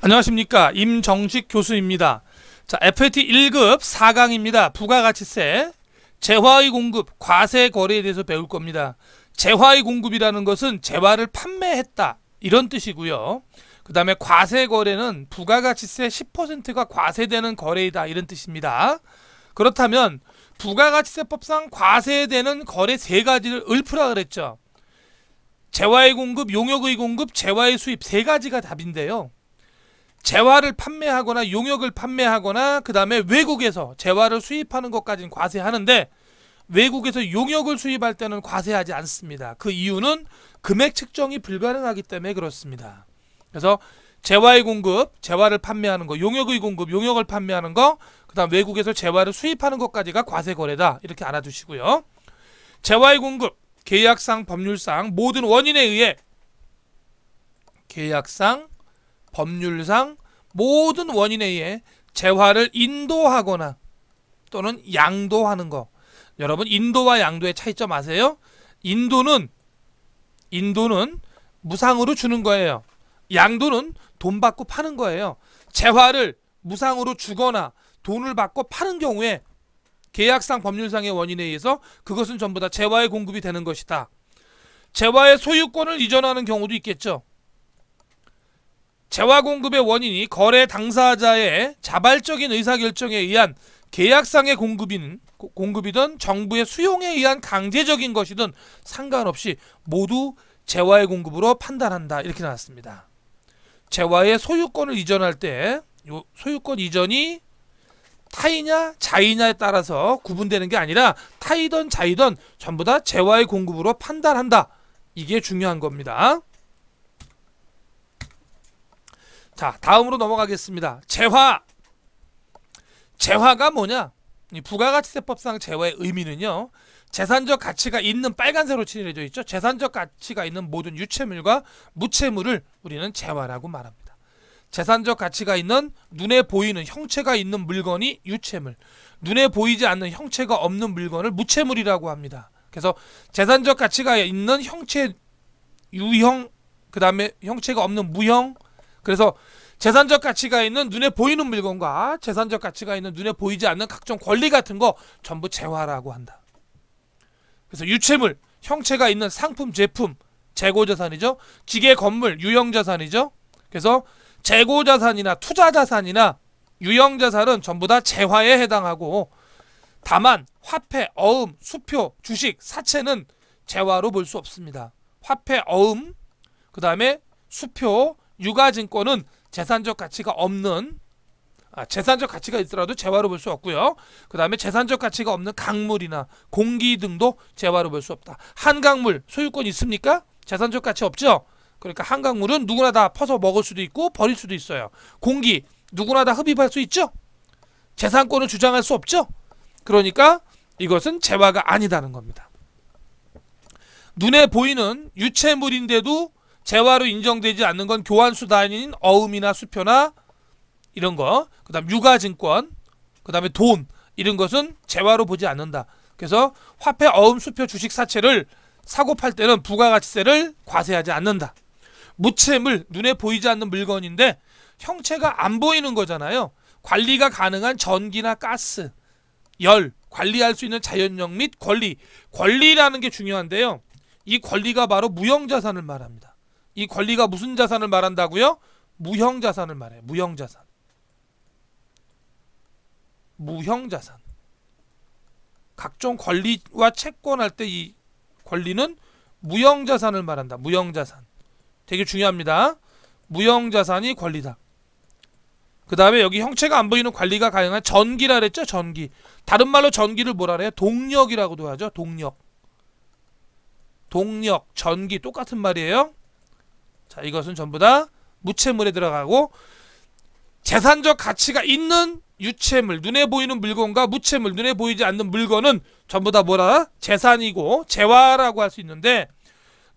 안녕하십니까, 임정식 교수입니다. 자, FAT 1급 4강입니다. 부가가치세, 재화의 공급, 과세 거래에 대해서 배울 겁니다. 재화의 공급이라는 것은 재화를 판매했다, 이런 뜻이고요. 그 다음에 과세 거래는 부가가치세 10%가 과세되는 거래이다, 이런 뜻입니다. 그렇다면 부가가치세법상 과세되는 거래 세 가지를 읊으라 그랬죠. 재화의 공급, 용역의 공급, 재화의 수입, 세 가지가 답인데요. 재화를 판매하거나 용역을 판매하거나 그 다음에 외국에서 재화를 수입하는 것까지는 과세하는데, 외국에서 용역을 수입할 때는 과세하지 않습니다. 그 이유는 금액 측정이 불가능하기 때문에 그렇습니다. 그래서 재화의 공급, 재화를 판매하는 거, 용역의 공급, 용역을 판매하는 거, 그 다음 외국에서 재화를 수입하는 것까지가 과세 거래다, 이렇게 알아두시고요. 재화의 공급, 계약상, 법률상 모든 원인에 의해, 계약상, 법률상 모든 원인에 의해 재화를 인도하거나 또는 양도하는 거. 여러분, 인도와 양도의 차이점 아세요? 인도는 무상으로 주는 거예요. 양도는 돈 받고 파는 거예요. 재화를 무상으로 주거나 돈을 받고 파는 경우에 계약상, 법률상의 원인에 의해서 그것은 전부 다 재화의 공급이 되는 것이다. 재화의 소유권을 이전하는 경우도 있겠죠. 재화 공급의 원인이 거래 당사자의 자발적인 의사결정에 의한 계약상의 공급이든 정부의 수용에 의한 강제적인 것이든 상관없이 모두 재화의 공급으로 판단한다, 이렇게 나왔습니다. 재화의 소유권을 이전할 때 이 소유권 이전이 타이냐 자이냐에 따라서 구분되는 게 아니라 타이든 자이든 전부 다 재화의 공급으로 판단한다, 이게 중요한 겁니다. 자, 다음으로 넘어가겠습니다. 재화가 뭐냐? 이 부가가치세법상 재화의 의미는요, 재산적 가치가 있는, 빨간색으로 칠해져 있죠. 재산적 가치가 있는 모든 유체물과 무체물을 우리는 재화라고 말합니다. 재산적 가치가 있는, 눈에 보이는 형체가 있는 물건이 유체물, 눈에 보이지 않는 형체가 없는 물건을 무체물이라고 합니다. 그래서 재산적 가치가 있는 형체, 유형, 그 다음에 형체가 없는 무형. 그래서 재산적 가치가 있는 눈에 보이는 물건과 재산적 가치가 있는 눈에 보이지 않는 각종 권리 같은 거 전부 재화라고 한다. 그래서 유체물, 형체가 있는 상품, 제품, 재고자산이죠. 기계, 건물, 유형자산이죠. 그래서 재고자산이나 투자자산이나 유형자산은 전부 다 재화에 해당하고, 다만 화폐, 어음, 수표, 주식, 사채는 재화로 볼 수 없습니다. 화폐, 어음, 그 다음에 수표, 유가증권은 재산적 가치가 없는, 재산적 가치가 있더라도 재화로 볼 수 없고요. 그 다음에 재산적 가치가 없는 강물이나 공기 등도 재화로 볼 수 없다. 한강물 소유권 있습니까? 재산적 가치 없죠? 그러니까 한강물은 누구나 다 퍼서 먹을 수도 있고 버릴 수도 있어요. 공기 누구나 다 흡입할 수 있죠? 재산권을 주장할 수 없죠? 그러니까 이것은 재화가 아니다는 겁니다. 눈에 보이는 유체물인데도 재화로 인정되지 않는 건 교환수단인 어음이나 수표나 이런 거, 그 다음 유가증권, 그 다음에 돈, 이런 것은 재화로 보지 않는다. 그래서 화폐, 어음, 수표, 주식, 사채를 사고 팔 때는 부가가치세를 과세하지 않는다. 무체물, 눈에 보이지 않는 물건인데 형체가 안 보이는 거잖아요. 관리가 가능한 전기나 가스, 열, 관리할 수 있는 자연력 및 권리라는 게 중요한데요. 이 권리가 바로 무형자산을 말합니다. 이 권리가 무슨 자산을 말한다고요? 무형자산을 말해요. 무형자산. 각종 권리와 채권할 때 이 권리는 무형자산을 말한다. 무형자산. 되게 중요합니다. 무형자산이 권리다. 그 다음에 여기 형체가 안 보이는 관리가 가능한 전기라 그랬죠? 전기. 다른 말로 전기를 뭐라 그래요? 동력이라고도 하죠. 동력, 전기 똑같은 말이에요. 자, 이것은 전부 다 무체물에 들어가고, 재산적 가치가 있는 유체물, 눈에 보이는 물건과 무체물, 눈에 보이지 않는 물건은 전부 다 뭐라? 재산이고 재화라고 할 수 있는데,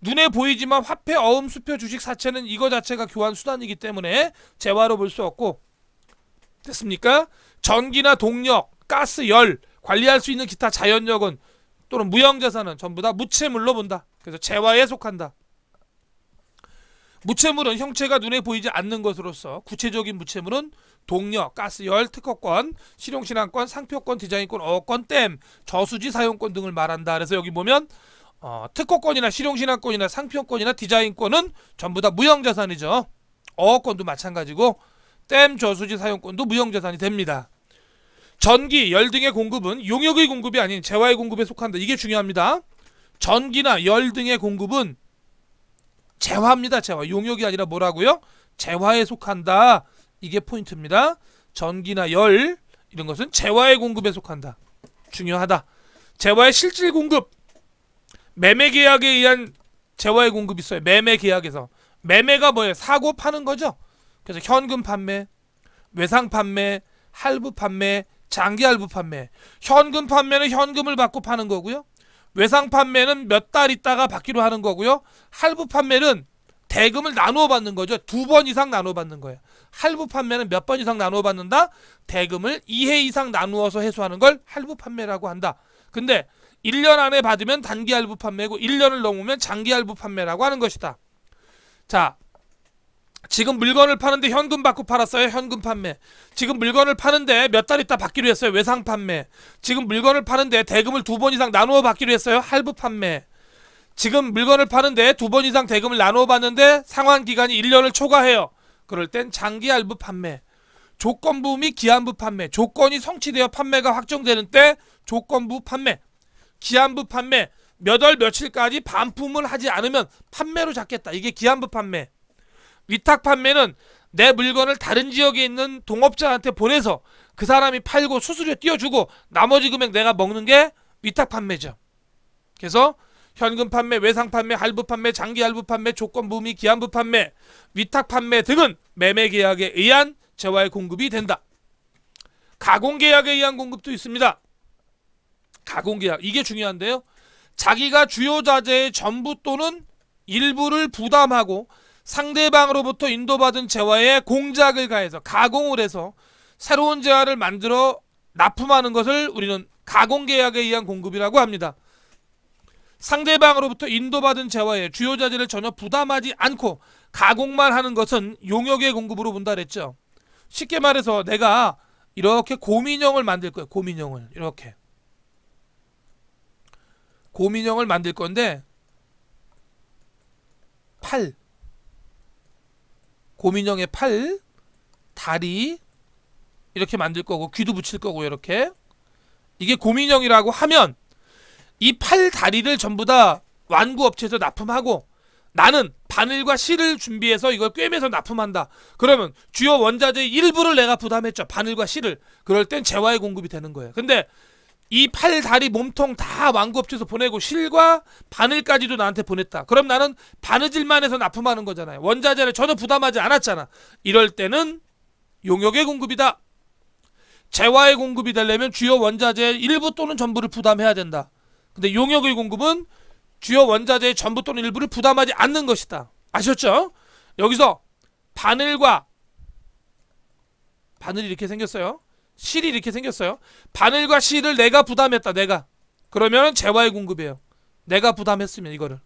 눈에 보이지만 화폐, 어음, 수표, 주식, 사채는 이거 자체가 교환 수단이기 때문에 재화로 볼 수 없고, 됐습니까? 전기나 동력, 가스, 열, 관리할 수 있는 기타 자연력은 또는 무형자산은 전부 다 무체물로 본다. 그래서 재화에 속한다. 무채물은 형체가 눈에 보이지 않는 것으로서 구체적인 무채물은 동력, 가스, 열, 특허권, 실용신앙권, 상표권, 디자인권, 어권, 댐, 저수지 사용권 등을 말한다. 그래서 여기 보면 특허권이나 실용신앙권이나 상표권이나 디자인권은 전부 다 무형자산이죠. 어권도 마찬가지고 댐, 저수지 사용권도 무형자산이 됩니다. 전기, 열 등의 공급은 용역의 공급이 아닌 재화의 공급에 속한다. 이게 중요합니다. 전기나 열 등의 공급은 재화입니다. 재화. 용역이 아니라 뭐라고요? 재화에 속한다. 이게 포인트입니다. 전기나 열 이런 것은 재화의 공급에 속한다. 중요하다. 재화의 실질 공급. 매매 계약에 의한 재화의 공급이 있어요. 매매 계약에서. 매매가 뭐예요? 사고 파는 거죠. 그래서 현금 판매, 외상 판매, 할부 판매, 장기 할부 판매. 현금 판매는 현금을 받고 파는 거고요. 외상 판매는 몇 달 있다가 받기로 하는 거고요. 할부 판매는 대금을 나누어 받는 거죠. 2번 이상 나누어 받는 거예요. 할부 판매는 몇 번 이상 나누어 받는다? 대금을 2회 이상 나누어서 회수하는 걸 할부 판매라고 한다. 근데 1년 안에 받으면 단기 할부 판매고 1년을 넘으면 장기 할부 판매라고 하는 것이다. 자, 지금 물건을 파는데 현금 받고 팔았어요. 현금 판매. 지금 물건을 파는데 몇 달 있다 받기로 했어요. 외상 판매. 지금 물건을 파는데 대금을 2번 이상 나누어 받기로 했어요. 할부 판매. 지금 물건을 파는데 2번 이상 대금을 나누어 받는데 상환 기간이 1년을 초과해요. 그럴 땐 장기 할부 판매. 조건부 및 기한부 판매. 조건이 성취되어 판매가 확정되는 때 조건부 판매. 기한부 판매. 몇 월 며칠까지 반품을 하지 않으면 판매로 잡겠다. 이게 기한부 판매. 위탁 판매는 내 물건을 다른 지역에 있는 동업자한테 보내서 그 사람이 팔고 수수료 띄워주고 나머지 금액 내가 먹는 게 위탁 판매죠. 그래서 현금 판매, 외상 판매, 할부 판매, 장기 할부 판매, 조건부 및 기한부 판매, 위탁 판매 등은 매매 계약에 의한 재화의 공급이 된다. 가공 계약에 의한 공급도 있습니다. 가공 계약 이게 중요한데요. 자기가 주요 자재의 전부 또는 일부를 부담하고 상대방으로부터 인도받은 재화에 공작을 가해서 가공을 해서 새로운 재화를 만들어 납품하는 것을 우리는 가공계약에 의한 공급이라고 합니다. 상대방으로부터 인도받은 재화에 주요 자재를 전혀 부담하지 않고 가공만 하는 것은 용역의 공급으로 본다 그랬죠. 쉽게 말해서 내가 이렇게 곰인형을 만들 거예요. 곰인형을 이렇게 곰인형을 만들 건데 팔, 곰인형의 팔, 다리 이렇게 만들 거고 귀도 붙일 거고 이렇게 이게 곰인형이라고 하면 이 팔, 다리를 전부 다 완구업체에서 납품하고 나는 바늘과 실을 준비해서 이걸 꿰매서 납품한다. 그러면 주요 원자재의 일부를 내가 부담했죠. 바늘과 실을. 그럴 땐 재화의 공급이 되는 거예요. 근데 이 팔, 다리, 몸통 다 완구업체에서 보내고 실과 바늘까지도 나한테 보냈다. 그럼 나는 바느질만 해서 납품하는 거잖아요. 원자재를 전혀 부담하지 않았잖아. 이럴 때는 용역의 공급이다. 재화의 공급이 되려면 주요 원자재의 일부 또는 전부를 부담해야 된다. 근데 용역의 공급은 주요 원자재의 전부 또는 일부를 부담하지 않는 것이다. 아셨죠? 여기서 바늘과 바늘이 이렇게 생겼어요. 실이 이렇게 생겼어요. 바늘과 실을 내가 부담했다. 내가. 그러면 재화의 공급이에요. 내가 부담했으면 이거를.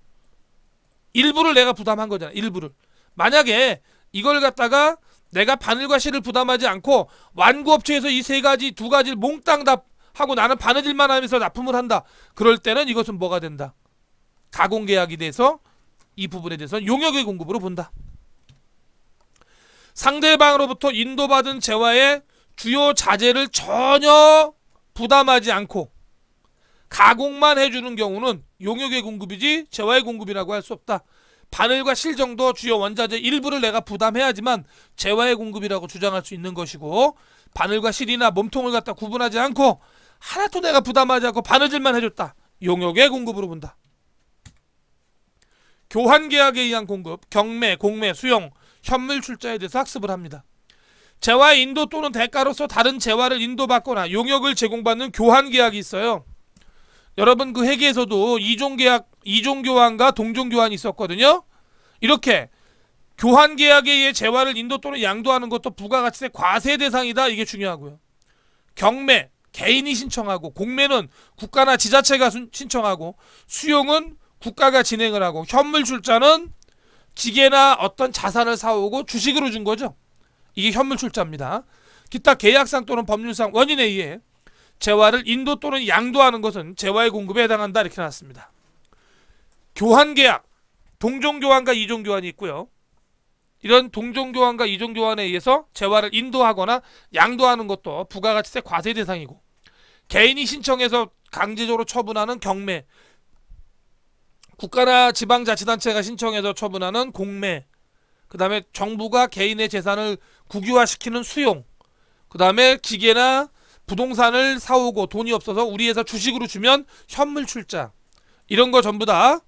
일부를 내가 부담한 거잖아. 일부를. 만약에 이걸 갖다가 내가 바늘과 실을 부담하지 않고 완구업체에서 이 세 가지, 두 가지를 몽땅 다 하고 나는 바느질만 하면서 납품을 한다. 그럴 때는 이것은 뭐가 된다? 가공계약이 돼서 이 부분에 대해서 용역의 공급으로 본다. 상대방으로부터 인도받은 재화의 주요 자재를 전혀 부담하지 않고 가공만 해주는 경우는 용역의 공급이지 재화의 공급이라고 할 수 없다. 바늘과 실 정도 주요 원자재 일부를 내가 부담해야지만 재화의 공급이라고 주장할 수 있는 것이고 바늘과 실이나 몸통을 갖다 구분하지 않고 하나도 내가 부담하지 않고 바느질만 해줬다. 용역의 공급으로 본다. 교환계약에 의한 공급, 경매, 공매, 수용, 현물 출자에 대해서 학습을 합니다. 재화의 인도 또는 대가로서 다른 재화를 인도받거나 용역을 제공받는 교환계약이 있어요. 여러분 그 회계에서도 이종계약, 이종교환과 동종교환이 있었거든요. 이렇게 교환계약에 의해 재화를 인도 또는 양도하는 것도 부가가치세 과세 대상이다. 이게 중요하고요. 경매, 개인이 신청하고 공매는 국가나 지자체가 신청하고 수용은 국가가 진행을 하고 현물 출자는 기계나 어떤 자산을 사오고 주식으로 준 거죠. 이게 현물 출자입니다. 기타 계약상 또는 법률상 원인에 의해 재화를 인도 또는 양도하는 것은 재화의 공급에 해당한다. 이렇게 나왔습니다. 교환계약, 동종교환과 이종교환이 있고요. 이런 동종교환과 이종교환에 의해서 재화를 인도하거나 양도하는 것도 부가가치세 과세 대상이고, 개인이 신청해서 강제적으로 처분하는 경매, 국가나 지방자치단체가 신청해서 처분하는 공매, 그 다음에 정부가 개인의 재산을 국유화시키는 수용, 그 다음에 기계나 부동산을 사오고 돈이 없어서 우리 회사 주식으로 주면 현물 출자, 이런 거 전부 다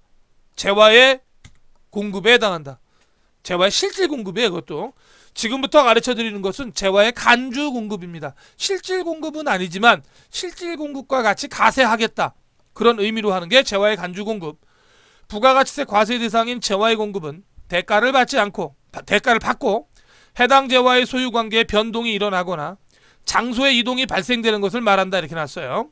재화의 공급에 해당한다. 재화의 실질 공급이에요. 그것도 지금부터 가르쳐드리는 것은 재화의 간주 공급입니다. 실질 공급은 아니지만 실질 공급과 같이 가세하겠다, 그런 의미로 하는 게 재화의 간주 공급. 부가가치세 과세 대상인 재화의 공급은 대가를 받고 해당 재화의 소유관계에 변동이 일어나거나 장소의 이동이 발생되는 것을 말한다. 이렇게 나왔어요.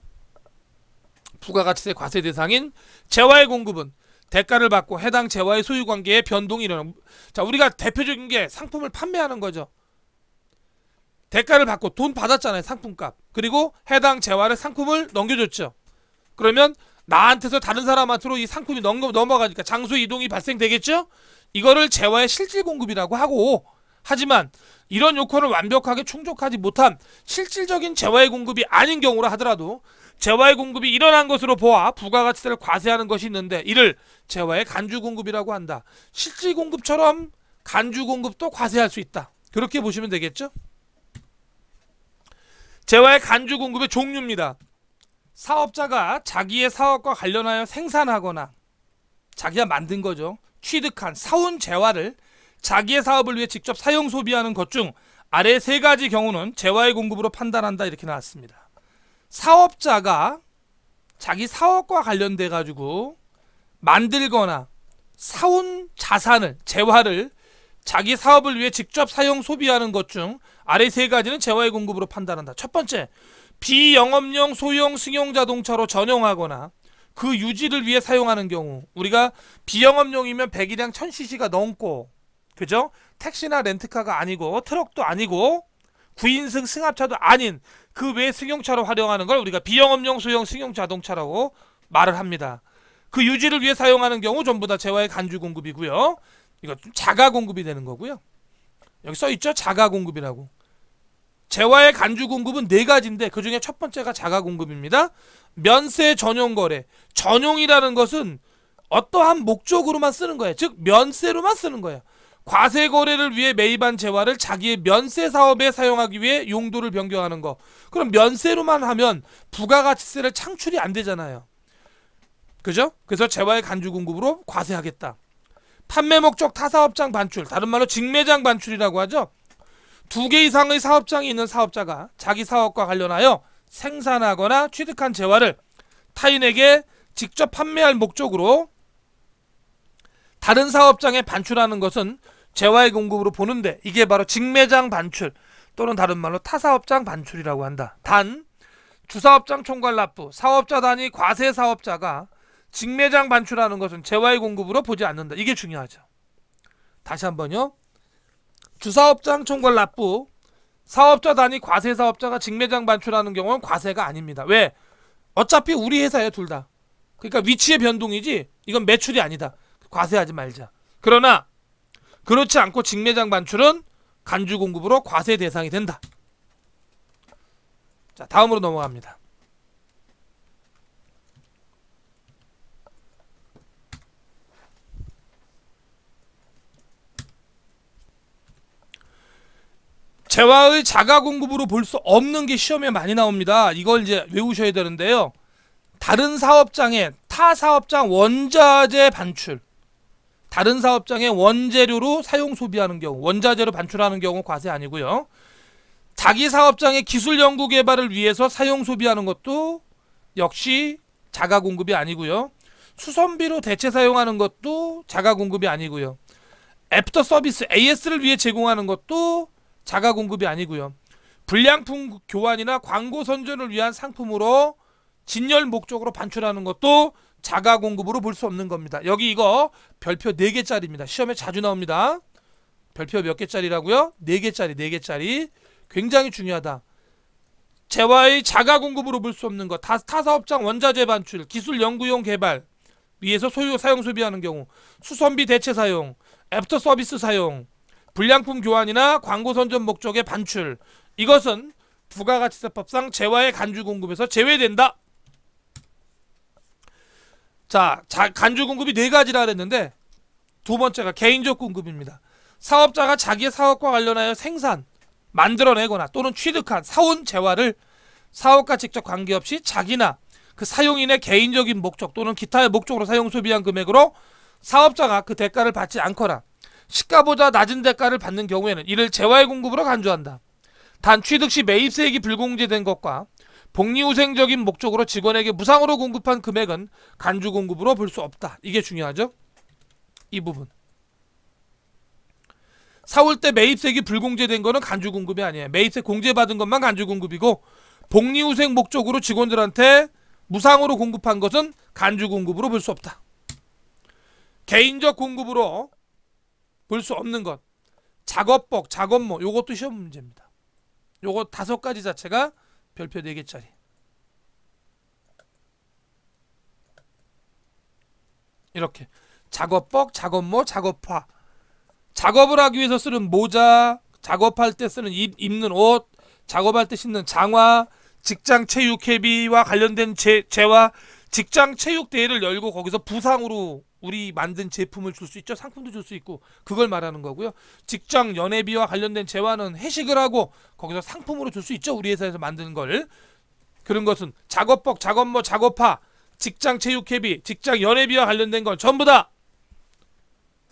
부가가치세 과세 대상인 재화의 공급은 대가를 받고 해당 재화의 소유관계에 변동이 일어나는. 자, 우리가 대표적인 게 상품을 판매하는 거죠. 대가를 받고 돈 받았잖아요. 상품값. 그리고 해당 재화를 상품을 넘겨줬죠. 그러면 나한테서 다른 사람한테로 이 상품이 넘어가니까 장소 이동이 발생되겠죠. 이거를 재화의 실질 공급이라고 하고, 하지만 이런 요건을 완벽하게 충족하지 못한 실질적인 재화의 공급이 아닌 경우라 하더라도 재화의 공급이 일어난 것으로 보아 부가가치세를 과세하는 것이 있는데, 이를 재화의 간주 공급이라고 한다. 실질 공급처럼 간주 공급도 과세할 수 있다. 그렇게 보시면 되겠죠. 재화의 간주 공급의 종류입니다. 사업자가 자기의 사업과 관련하여 생산하거나 자기가 만든 거죠. 취득한, 사온 재화를 자기의 사업을 위해 직접 사용 소비하는 것 중 아래 세 가지 경우는 재화의 공급으로 판단한다. 이렇게 나왔습니다. 사업자가 자기 사업과 관련돼 가지고 만들거나 사온 자산을, 재화를 자기 사업을 위해 직접 사용 소비하는 것 중 아래 세 가지는 재화의 공급으로 판단한다. 첫 번째, 비영업용 소형 승용자동차로 전용하거나 그 유지를 위해 사용하는 경우. 우리가 비영업용이면 배기량 1000cc가 넘고, 그죠? 택시나 렌트카가 아니고 트럭도 아니고 9인승 승합차도 아닌 그 외 승용차로 활용하는 걸 우리가 비영업용 소형 승용자동차라고 말을 합니다. 그 유지를 위해 사용하는 경우 전부 다 재화의 간주 공급이고요. 이거 자가 공급이 되는 거고요. 여기 써있죠? 자가 공급이라고. 재화의 간주 공급은 네 가지인데 그 중에 첫 번째가 자가 공급입니다. 면세 전용 거래. 전용이라는 것은 어떠한 목적으로만 쓰는 거예요. 즉 면세로만 쓰는 거예요. 과세 거래를 위해 매입한 재화를 자기의 면세 사업에 사용하기 위해 용도를 변경하는 거. 그럼 면세로만 하면 부가가치세를 창출이 안 되잖아요. 그죠? 그래서 재화의 간주 공급으로 과세하겠다. 판매 목적 타사업장 반출, 다른 말로 직매장 반출이라고 하죠. 2개 이상의 사업장이 있는 사업자가 자기 사업과 관련하여 생산하거나 취득한 재화를 타인에게 직접 판매할 목적으로 다른 사업장에 반출하는 것은 재화의 공급으로 보는데, 이게 바로 직매장 반출 또는 다른 말로 타사업장 반출이라고 한다. 단, 주사업장 총괄 납부, 사업자 단위 과세 사업자가 직매장 반출하는 것은 재화의 공급으로 보지 않는다. 이게 중요하죠. 다시 한번요. 주사업장 총괄 납부, 사업자 단위 과세 사업자가 직매장 반출하는 경우는 과세가 아닙니다. 왜? 어차피 우리 회사예요, 둘 다. 그러니까 위치의 변동이지 이건 매출이 아니다. 과세하지 말자. 그러나 그렇지 않고 직매장 반출은 간주 공급으로 과세 대상이 된다. 자, 다음으로 넘어갑니다. 재화의 자가 공급으로 볼 수 없는 게 시험에 많이 나옵니다. 이걸 이제 외우셔야 되는데요. 다른 사업장에 타 사업장 원자재 반출, 다른 사업장의 원재료로 사용 소비하는 경우, 원자재로 반출하는 경우 과세 아니고요. 자기 사업장의 기술 연구 개발을 위해서 사용 소비하는 것도 역시 자가 공급이 아니고요. 수선비로 대체 사용하는 것도 자가 공급이 아니고요. 애프터 서비스 AS를 위해 제공하는 것도 자가 공급이 아니고요. 불량품 교환이나 광고 선전을 위한 상품으로 진열 목적으로 반출하는 것도 자가 공급으로 볼 수 없는 겁니다. 여기 이거 별표 4개짜리입니다. 시험에 자주 나옵니다. 별표 몇 개짜리라고요? 4개짜리, 4개짜리. 굉장히 중요하다. 재화의 자가 공급으로 볼 수 없는 것. 타사업장 원자재 반출, 기술 연구용 개발, 위에서 소유 사용 소비하는 경우, 수선비 대체 사용, 애프터 서비스 사용, 불량품 교환이나 광고 선전 목적의 반출. 이것은 부가가치세법상 재화의 간주 공급에서 제외된다. 자, 간주 공급이 4가지라 그랬는데 두 번째가 개인적 공급입니다. 사업자가 자기의 사업과 관련하여 생산, 만들어내거나 또는 취득한 사온 재화를 사업과 직접 관계없이 자기나 그 사용인의 개인적인 목적 또는 기타의 목적으로 사용 소비한 금액으로 사업자가 그 대가를 받지 않거나 시가보다 낮은 대가를 받는 경우에는 이를 재화의 공급으로 간주한다. 단 취득 시 매입세액이 불공제된 것과 복리후생적인 목적으로 직원에게 무상으로 공급한 금액은 간주 공급으로 볼 수 없다. 이게 중요하죠. 이 부분. 사올 때 매입세액이 불공제된 거는 간주 공급이 아니에요. 매입세 공제받은 것만 간주 공급이고 복리후생 목적으로 직원들한테 무상으로 공급한 것은 간주 공급으로 볼 수 없다. 개인적 공급으로 볼 수 없는 것. 작업복, 작업모, 요것도 시험 문제입니다. 요거 5가지 자체가 별표 4개짜리. 이렇게 작업복, 작업모, 작업화. 작업을 하기 위해서 쓰는 모자, 작업할 때 쓰는 입는 옷, 작업할 때 신는 장화, 직장 체육 회비와 관련된 재화, 직장 체육 대회를 열고 거기서 부상으로 우리 만든 제품을 줄 수 있죠. 상품도 줄 수 있고 그걸 말하는 거고요. 직장 연회비와 관련된 재화는 회식을 하고 거기서 상품으로 줄 수 있죠. 우리 회사에서 만든 걸. 그런 것은 작업복, 작업모, 작업화, 직장 체육 회비, 직장 연회비와 관련된 건 전부 다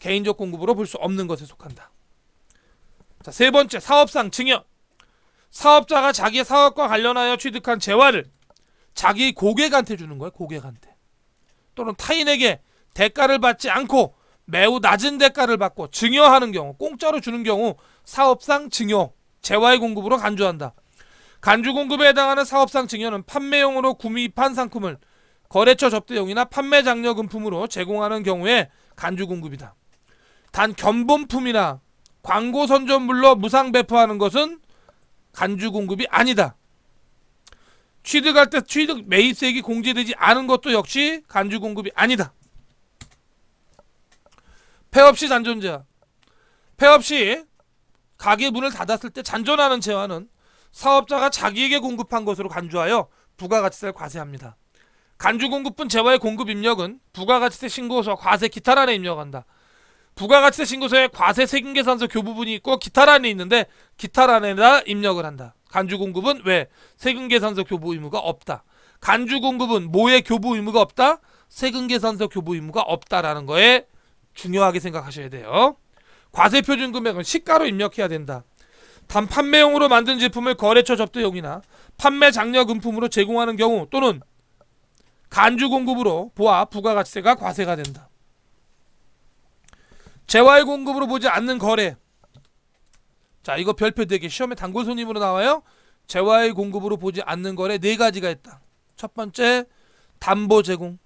개인적 공급으로 볼 수 없는 것에 속한다. 자, 3번째 사업상 증여. 사업자가 자기의 사업과 관련하여 취득한 재화를 자기 고객한테 주는 거예요. 고객한테. 또는 타인에게 대가를 받지 않고 매우 낮은 대가를 받고 증여하는 경우, 공짜로 주는 경우 사업상 증여, 재화의 공급으로 간주한다. 간주 공급에 해당하는 사업상 증여는 판매용으로 구입한 상품을 거래처 접대용이나 판매 장려 금품으로 제공하는 경우에 간주 공급이다. 단 견본품이나 광고 선전물로 무상 배포하는 것은 간주 공급이 아니다. 취득할 때 취득 매입세액이 공제되지 않은 것도 역시 간주 공급이 아니다. 폐업시 잔존재화. 폐업시 가게 문을 닫았을 때 잔존하는 재화는 사업자가 자기에게 공급한 것으로 간주하여 부가가치세를 과세합니다. 간주 공급분 재화의 공급 입력은 부가가치세 신고서 과세 기타란에 입력한다. 부가가치세 신고서에 과세 세금계산서 교부분이 있고 기타란이 있는데 기타란에다 입력을 한다. 간주 공급은 왜? 세금계산서 교부 의무가 없다. 간주 공급은 뭐에 교부 의무가 없다? 세금계산서 교부 의무가 없다라는 거에 중요하게 생각하셔야 돼요. 과세표준 금액은 시가로 입력해야 된다. 단 판매용으로 만든 제품을 거래처 접대용이나 판매 장려 금품으로 제공하는 경우 또는 간주 공급으로 보아 부가가치세가 과세가 된다. 재화의 공급으로 보지 않는 거래. 자, 이거 별표 4개 시험에 단골 손님으로 나와요. 재화의 공급으로 보지 않는 거래 4가지가 있다. 첫 번째 담보 제공,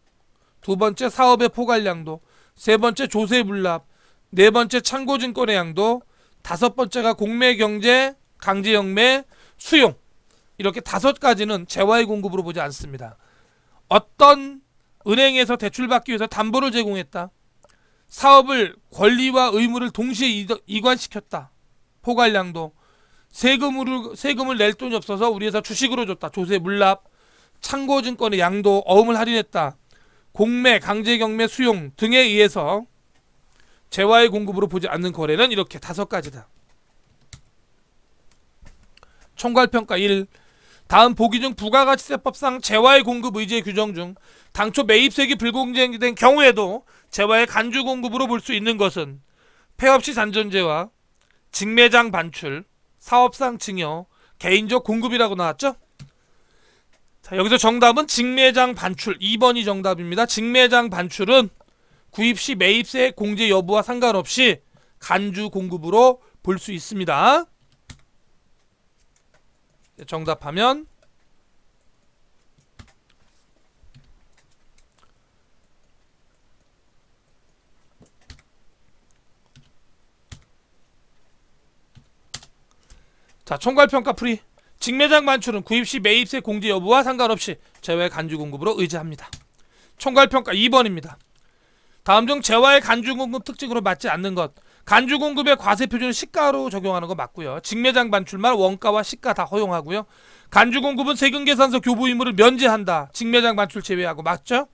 두 번째 사업의 포괄량도, 세 번째 조세 물납, 네 번째 참고증권의 양도, 다섯 번째가 공매경제, 강제영매, 수용. 이렇게 5가지는 재화의 공급으로 보지 않습니다. 어떤 은행에서 대출받기 위해서 담보를 제공했다. 사업을 권리와 의무를 동시에 이관시켰다. 포괄량도. 세금을 낼 돈이 없어서 우리 회사 주식으로 줬다. 조세 물납. 참고증권의 양도 어음을 할인했다. 공매, 강제경매, 수용 등에 의해서 재화의 공급으로 보지 않는 거래는 이렇게 5가지다. 총괄평가 1. 다음 보기 중 부가가치세법상 재화의 공급 의제 규정 중 당초 매입세액이 불공제된 경우에도 재화의 간주 공급으로 볼 수 있는 것은 폐업시 잔존재화, 직매장 반출, 사업상 증여, 개인적 공급이라고 나왔죠? 자, 여기서 정답은 직매장 반출 2번이 정답입니다. 직매장 반출은 구입시 매입세 공제 여부와 상관없이 간주 공급으로 볼 수 있습니다. 정답하면 자, 총괄평가 풀이. 직매장 반출은 구입시 매입세 공제 여부와 상관없이 재화의 간주 공급으로 의지합니다. 총괄평가 2번입니다. 다음 중 재화의 간주 공급 특징으로 맞지 않는 것. 간주 공급의 과세 표준을 시가로 적용하는 거 맞고요. 직매장 반출만 원가와 시가 다 허용하고요. 간주 공급은 세금계산서 교부 의무를 면제한다. 직매장 반출 제외하고 맞죠?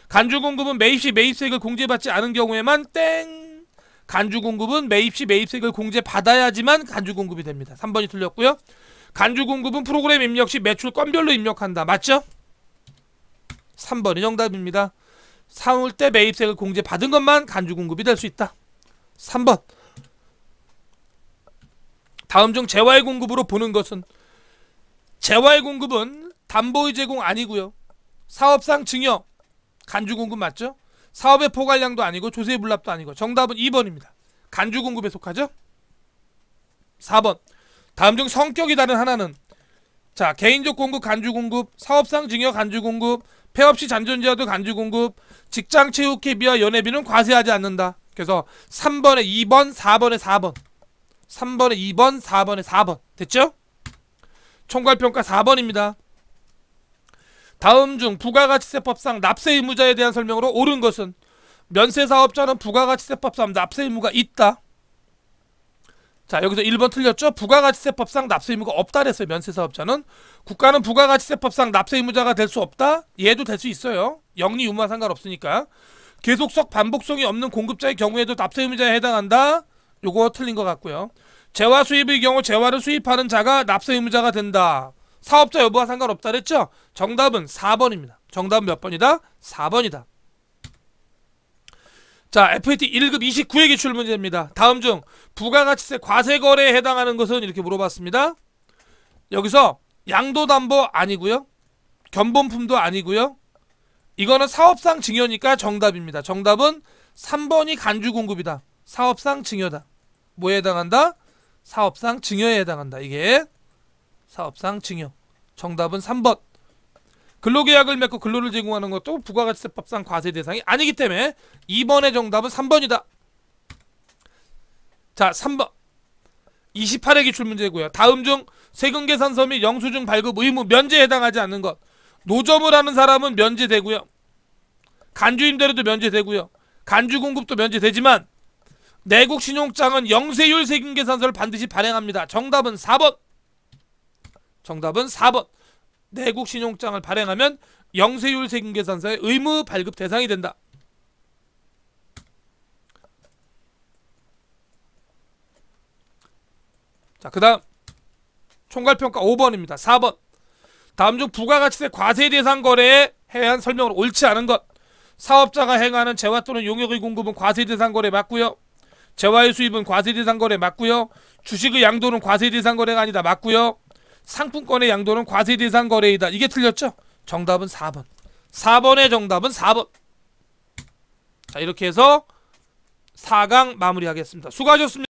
간주 공급은 매입시 매입세액을 공제받지 않은 경우에만 땡. 간주 공급은 매입시 매입세액을 공제받아야지만 간주 공급이 됩니다. 3번이 틀렸고요. 간주 공급은 프로그램 입력 시 매출 건별로 입력한다. 맞죠? 3번이 정답입니다. 사올 때 매입세액을 공제받은 것만 간주 공급이 될 수 있다. 3번. 다음 중 재화의 공급으로 보는 것은 재화의 공급은 담보의 제공 아니고요. 사업상 증여 간주 공급 맞죠? 사업의 포괄량도 아니고 조세의 불납도 아니고 정답은 2번입니다. 간주 공급에 속하죠? 4번. 다음 중 성격이 다른 하나는 자, 개인적 공급 간주 공급, 사업상 증여 간주 공급, 폐업시 잔존제어도 간주 공급, 직장 체육회비와 연회비는 과세하지 않는다. 그래서 3번에 2번, 4번에 4번. 3번에 2번, 4번에 4번. 됐죠? 총괄평가 4번입니다. 다음 중 부가가치세법상 납세 의무자에 대한 설명으로 옳은 것은 면세사업자는 부가가치세법상 납세 의무가 있다. 자, 여기서 1번 틀렸죠? 부가가치세법상 납세 의무가 없다 그랬어요. 면세사업자는. 국가는 부가가치세법상 납세 의무자가 될 수 없다? 얘도 될 수 있어요. 영리 유무와 상관없으니까. 계속성 반복성이 없는 공급자의 경우에도 납세 의무자에 해당한다? 요거 틀린 것 같고요. 재화 수입의 경우 재화를 수입하는 자가 납세 의무자가 된다. 사업자 여부와 상관없다 그랬죠? 정답은 4번입니다. 정답은 몇 번이다? 4번이다. 자, FAT 1급 29회 기출 문제입니다. 다음 중 부가가치세 과세거래에 해당하는 것은 이렇게 물어봤습니다. 여기서 양도담보 아니고요. 견본품도 아니고요. 이거는 사업상 증여니까 정답입니다. 정답은 3번이 간주공급이다. 사업상 증여다. 뭐에 해당한다? 사업상 증여에 해당한다. 이게 사업상 증여. 정답은 3번. 근로계약을 맺고 근로를 제공하는 것도 부가가치세법상 과세 대상이 아니기 때문에 2번의 정답은 3번이다. 자, 3번 28회 기출 문제고요. 다음 중 세금계산서 및 영수증 발급 의무 면제에 해당하지 않는 것. 노점을 하는 사람은 면제되고요. 간주임대료도 면제되고요. 간주공급도 면제되지만 내국신용장은 영세율 세금계산서를 반드시 발행합니다. 정답은 4번. 정답은 4번. 내국신용장을 발행하면 영세율 세금계산서의 의무 발급 대상이 된다. 자, 그 다음 총괄평가 5번입니다. 4번. 다음 중 부가가치세 과세 대상 거래에 해한 설명으로 옳지 않은 것. 사업자가 행하는 재화 또는 용역의 공급은 과세 대상 거래 맞고요. 재화의 수입은 과세 대상 거래 맞고요. 주식의 양도는 과세 대상 거래가 아니다 맞고요. 상품권의 양도는 과세 대상 거래이다. 이게 틀렸죠? 정답은 4번. 4번의 정답은 4번. 자, 이렇게 해서 4강 마무리하겠습니다. 수고하셨습니다.